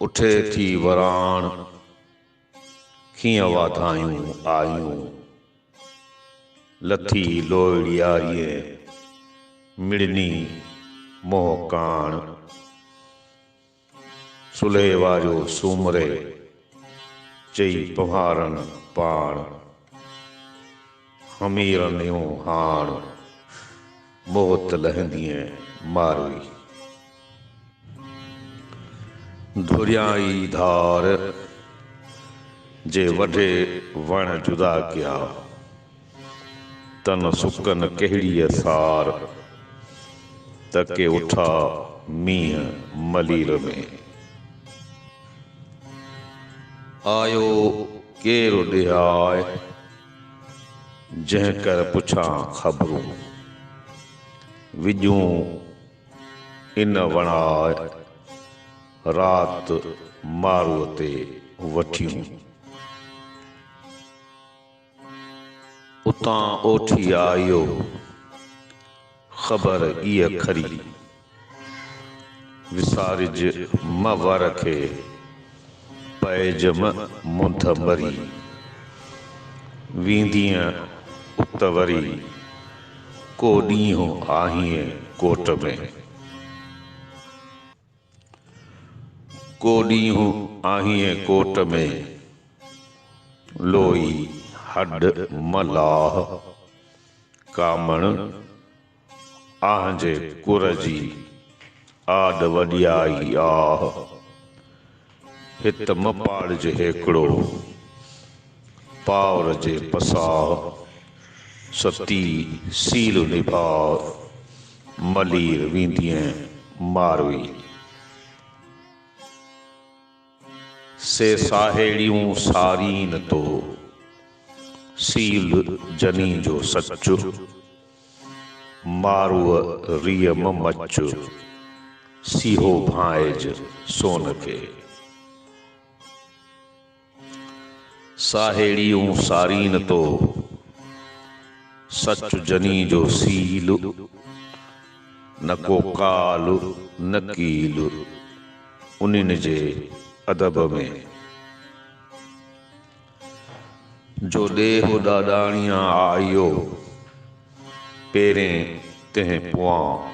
उठे थी वराण कीअं वाधायूं आयूं लथी लोहड़ियारीअ मिड़नी मोहकाण सुले वारियो सूमरे चई पहाड़न पाण हमीरन यूं हाण मोहत लहंदीअ मारवी धुरियाई धार जे वढे वण जुदा कया तन सुकन कहिड़ीअ सार तके उठा मींहं मलीर में आयो केरु ॾिहाए जंहिं कर पुछां ख़बरूं विॼूं इन वणाए रात मारूअ ते वठियूं उतां ओठी आयो ख़बर इहा खरी विसारिज म वर खे पैज मुंध मरी वींदीअ उत वरी को ॾींहुं आहीअ कोट में को ॾींहुं आहीअ कोट में लोई हड मलाह कामण आंजे कुर जी आड वॾियाई आह हित मपाड़ जे हेकड़ो पावर जे पसाह सती सील निभाव मलीर वींदीअ मारवी से साहेड़ियूं सारीन तो सील जनी जो सचु मारूअ रियम मचु सीहो भाइज सोन के साहेड़ियूं सारीन तो सच जनी जो सील न को काल न कील उन्हनि जे अदब में जो ॾेहो ॾाॾाणियां आयो पेरें तंहिं पोआं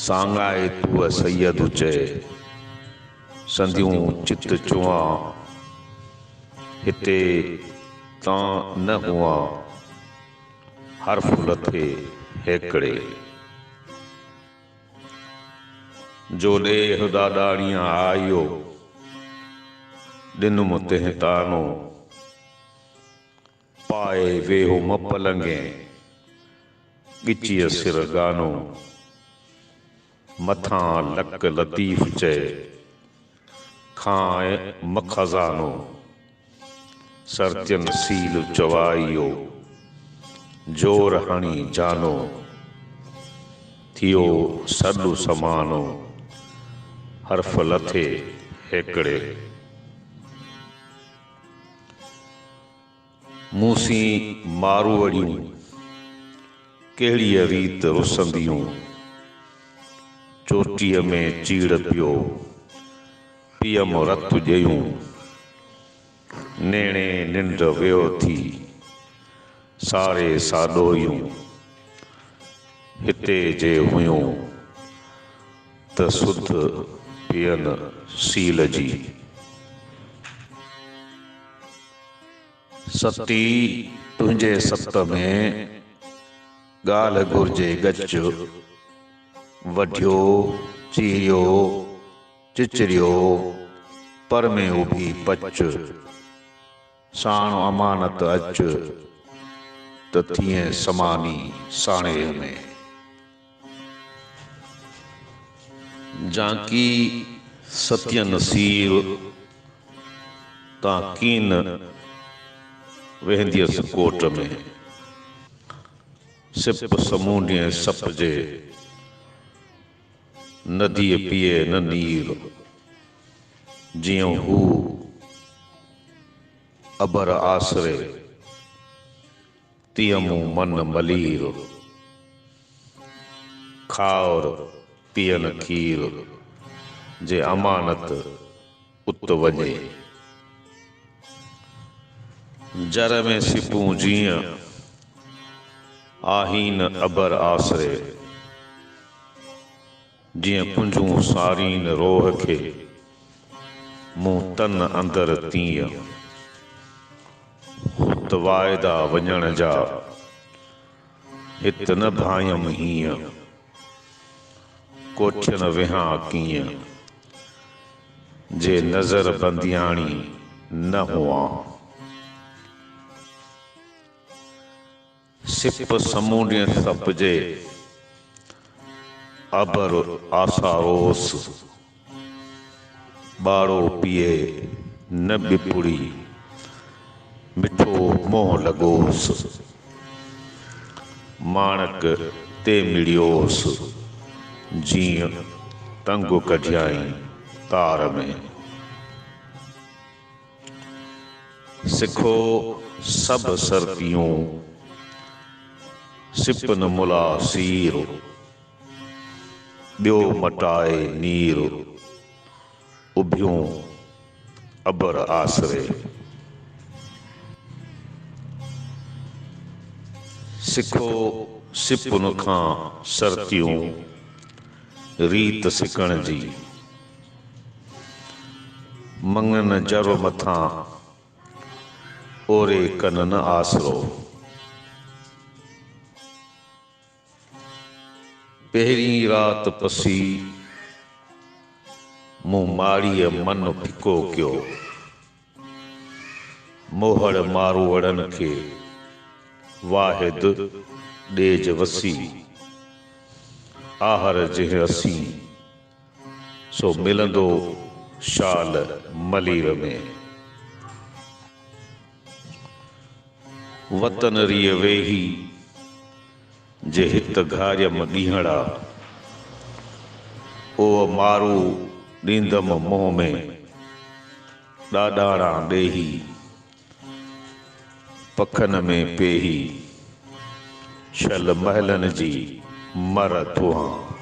सांगाए तूअ सैयद चए संधियूं चित चुआं हिते तां न हुआ हर्फ लथे हेकड़े जो ॾेह ॾाॾाणियां आयो ॾिनुम तंहिं तानो पाए वेहो म पलंगे ॻिचीअ सिर गानो मथां लक लतीफ़ चए खाए म खज़ानो सरतियन सील चवाइयो जोर हणी जानो थियो सॾु समानो हर्फ लथे हेकड़े मूसी मारूअड़ियूं कहिड़ीअ रीत रुसंदियूं चोटीअ में चीड़ पियो पियम रतु ॼयूं नेणे निंड वियो थी सारे साॾोयूं हिते जे हुयूं त सुध पियन सील जी सती तुंहिंजे सत में ॻाल्हि घुर्जे गच वढियो चीरियो चिचरियो पर में उभी पच साण अमानत अच त थिए समानी साणेह में जांकी सत्य नसीर तां कीन वेंदियस कोट में सिप समूंडिय सप जे नदीअ पिए न नीर जियों हू अबर आसरे तियमूं मन मलीर खावर पियन खीर जे अमानत उत वञे। जर में सिपूं जीअं आहीन अबर आसरे, जीअं पुंजूं सारीन रोह खे मूं तन अंदर तीअं। हुत वाइदा वञण जा हित न भायम हीअं, कोठियन विहां कीअं जे नज़र बंदियाणी न हुआं। सिप समूंडिय तपजे अबर आसारोस, बाड़ो पिए न बिपुड़ी मिठो मोह लगोस। माणक ते मिड़ियोस जीअं तंग कढियाई तार में। सिखो सब सर्तियूं सिपन मुला सीर, ॿियो मटाए नीर उभियूं अबर आसरे। सिखो सिपुन खां सर्तियूं रीत सिकण जी, मङन जर मथां ओरे कनन आसरो। पहिरीं रात पसी मूं माड़ीअ मन फिको कयो, मोहड़ मारोड़न खे वाहिद ॾेज वसी। आहर जिह असीं सो मिलंदो शाल मलीर में। वतन रिय वेही जे हित घारियम ॾींहड़ा, ओ मारू ॾींदम मोह में ॾाॾाणा ॾेही। पखन में पेही छल महलन जी मर थुआं।